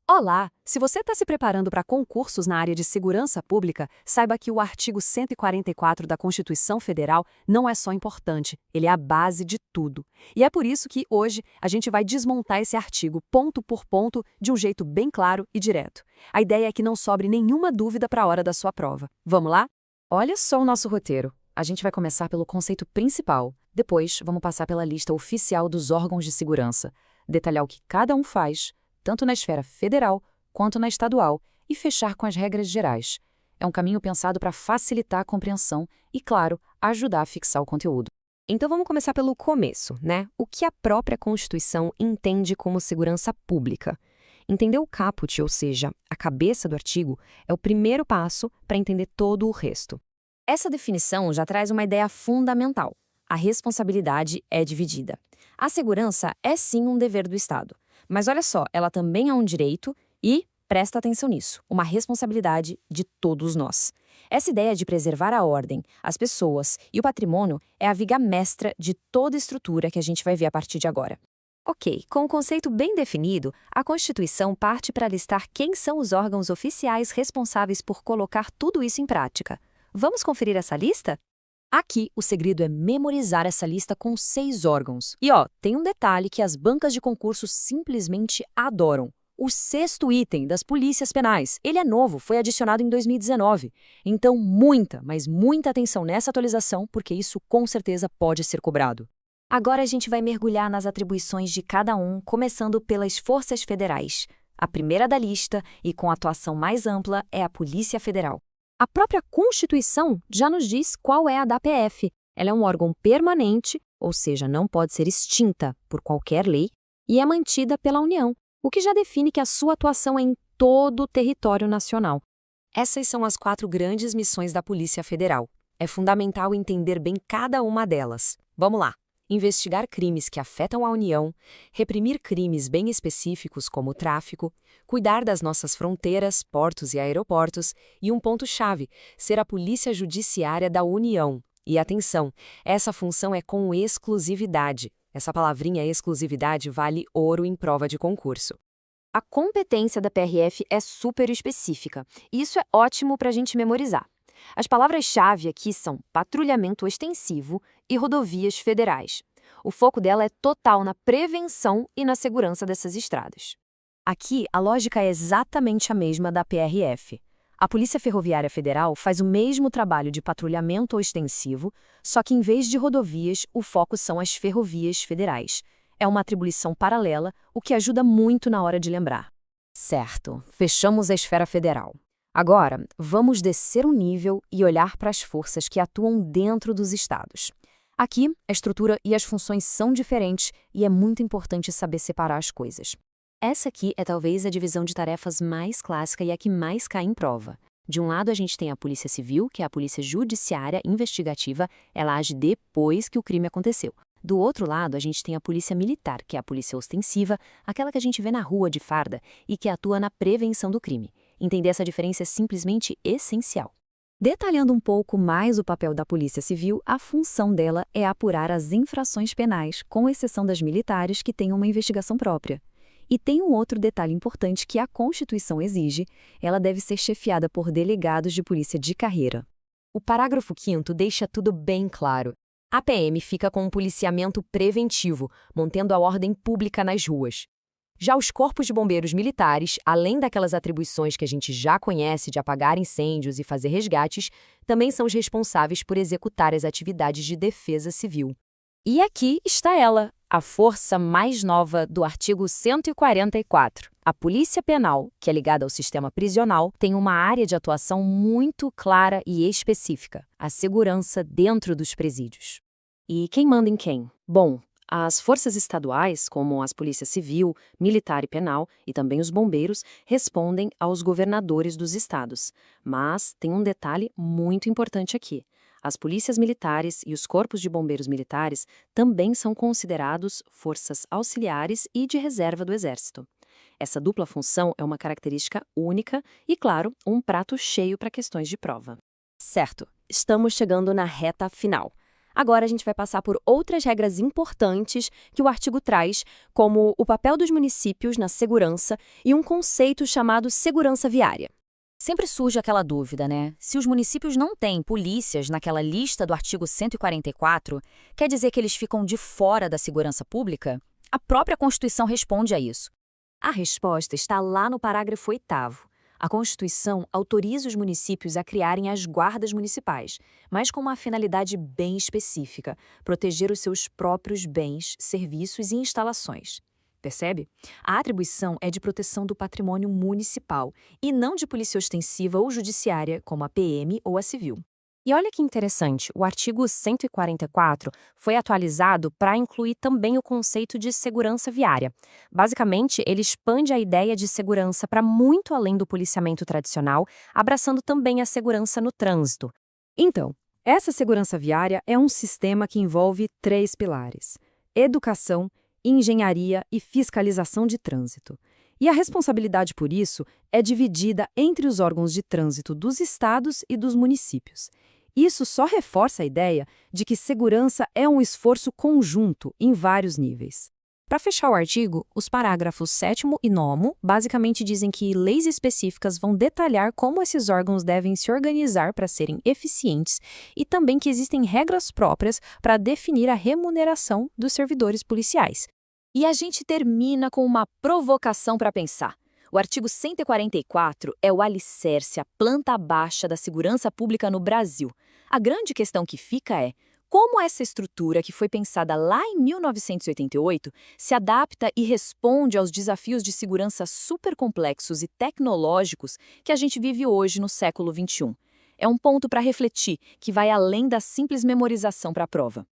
Olá! Se você está se preparando para concursos na área de segurança pública, saiba que o artigo 144 da Constituição Federal não é só importante, ele é a base de tudo. E é por isso que, hoje, a gente vai desmontar esse artigo ponto por ponto de um jeito bem claro e direto. A ideia é que não sobre nenhuma dúvida para a hora da sua prova. Vamos lá? Olha só o nosso roteiro. A gente vai começar pelo conceito principal. Depois, vamos passar pela lista oficial dos órgãos de segurança, detalhar o que cada um faz, tanto na esfera federal quanto na estadual, e fechar com as regras gerais. É um caminho pensado para facilitar a compreensão e, claro, ajudar a fixar o conteúdo. Então vamos começar pelo começo, né? O que a própria Constituição entende como segurança pública. Entender o caput, ou seja, a cabeça do artigo, é o primeiro passo para entender todo o resto. Essa definição já traz uma ideia fundamental. A responsabilidade é dividida. A segurança é sim um dever do Estado. Mas olha só, ela também é um direito e, presta atenção nisso, uma responsabilidade de todos nós. Essa ideia de preservar a ordem, as pessoas e o patrimônio é a viga mestra de toda a estrutura que a gente vai ver a partir de agora. Ok, com o conceito bem definido, a Constituição parte para listar quem são os órgãos oficiais responsáveis por colocar tudo isso em prática. Vamos conferir essa lista? Aqui, o segredo é memorizar essa lista com 6 órgãos. E tem um detalhe que as bancas de concurso simplesmente adoram. O 6º item das polícias penais. Ele é novo, foi adicionado em 2019. Então, muita, mas muita atenção nessa atualização, porque isso com certeza pode ser cobrado. Agora a gente vai mergulhar nas atribuições de cada um, começando pelas forças federais. A primeira da lista, e com atuação mais ampla, é a Polícia Federal. A própria Constituição já nos diz qual é a da PF. Ela é um órgão permanente, ou seja, não pode ser extinta por qualquer lei, e é mantida pela União, o que já define que a sua atuação é em todo o território nacional. Essas são as 4 grandes missões da Polícia Federal. É fundamental entender bem cada uma delas. Vamos lá! Investigar crimes que afetam a União, reprimir crimes bem específicos como o tráfico, cuidar das nossas fronteiras, portos e aeroportos, e um ponto-chave, ser a polícia judiciária da União. E atenção, essa função é com exclusividade. Essa palavrinha exclusividade vale ouro em prova de concurso. A competência da PRF é super específica, e isso é ótimo para a gente memorizar. As palavras-chave aqui são patrulhamento ostensivo e rodovias federais. O foco dela é total na prevenção e na segurança dessas estradas. Aqui, a lógica é exatamente a mesma da PRF. A Polícia Ferroviária Federal faz o mesmo trabalho de patrulhamento ostensivo, só que em vez de rodovias, o foco são as ferrovias federais. É uma atribuição paralela, o que ajuda muito na hora de lembrar. Certo, fechamos a esfera federal. Agora, vamos descer um nível e olhar para as forças que atuam dentro dos estados. Aqui, a estrutura e as funções são diferentes e é muito importante saber separar as coisas. Essa aqui é talvez a divisão de tarefas mais clássica e a que mais cai em prova. De um lado, a gente tem a Polícia Civil, que é a Polícia Judiciária Investigativa, ela age depois que o crime aconteceu. Do outro lado, a gente tem a Polícia Militar, que é a Polícia Ostensiva, aquela que a gente vê na rua de farda e que atua na prevenção do crime. Entender essa diferença é simplesmente essencial. Detalhando um pouco mais o papel da Polícia Civil, a função dela é apurar as infrações penais, com exceção das militares que têm uma investigação própria. E tem um outro detalhe importante que a Constituição exige: ela deve ser chefiada por delegados de polícia de carreira. O parágrafo 5º deixa tudo bem claro. A PM fica com um policiamento preventivo, mantendo a ordem pública nas ruas. Já os corpos de bombeiros militares, além daquelas atribuições que a gente já conhece de apagar incêndios e fazer resgates, também são os responsáveis por executar as atividades de defesa civil. E aqui está ela, a força mais nova do artigo 144. A Polícia Penal, que é ligada ao sistema prisional, tem uma área de atuação muito clara e específica: a segurança dentro dos presídios. E quem manda em quem? Bom, as forças estaduais, como as Polícia Civil, Militar e Penal, e também os bombeiros, respondem aos governadores dos estados. Mas tem um detalhe muito importante aqui. As polícias militares e os corpos de bombeiros militares também são considerados forças auxiliares e de reserva do Exército. Essa dupla função é uma característica única e, claro, um prato cheio para questões de prova. Certo, estamos chegando na reta final. Agora a gente vai passar por outras regras importantes que o artigo traz, como o papel dos municípios na segurança e um conceito chamado segurança viária. Sempre surge aquela dúvida, né? Se os municípios não têm polícias naquela lista do artigo 144, quer dizer que eles ficam de fora da segurança pública? A própria Constituição responde a isso. A resposta está lá no parágrafo 8º. A Constituição autoriza os municípios a criarem as guardas municipais, mas com uma finalidade bem específica: proteger os seus próprios bens, serviços e instalações. Percebe? A atribuição é de proteção do patrimônio municipal e não de polícia ostensiva ou judiciária, como a PM ou a civil. E olha que interessante, o artigo 144 foi atualizado para incluir também o conceito de segurança viária. Basicamente, ele expande a ideia de segurança para muito além do policiamento tradicional, abraçando também a segurança no trânsito. Então, essa segurança viária é um sistema que envolve 3 pilares: educação, engenharia e fiscalização de trânsito. E a responsabilidade por isso é dividida entre os órgãos de trânsito dos estados e dos municípios. Isso só reforça a ideia de que segurança é um esforço conjunto em vários níveis. Para fechar o artigo, os parágrafos 7º e 9º basicamente dizem que leis específicas vão detalhar como esses órgãos devem se organizar para serem eficientes e também que existem regras próprias para definir a remuneração dos servidores policiais. E a gente termina com uma provocação para pensar. O artigo 144 é o alicerce, a planta baixa da segurança pública no Brasil. A grande questão que fica é: como essa estrutura, que foi pensada lá em 1988, se adapta e responde aos desafios de segurança supercomplexos e tecnológicos que a gente vive hoje no século XXI? É um ponto para refletir, que vai além da simples memorização para a prova.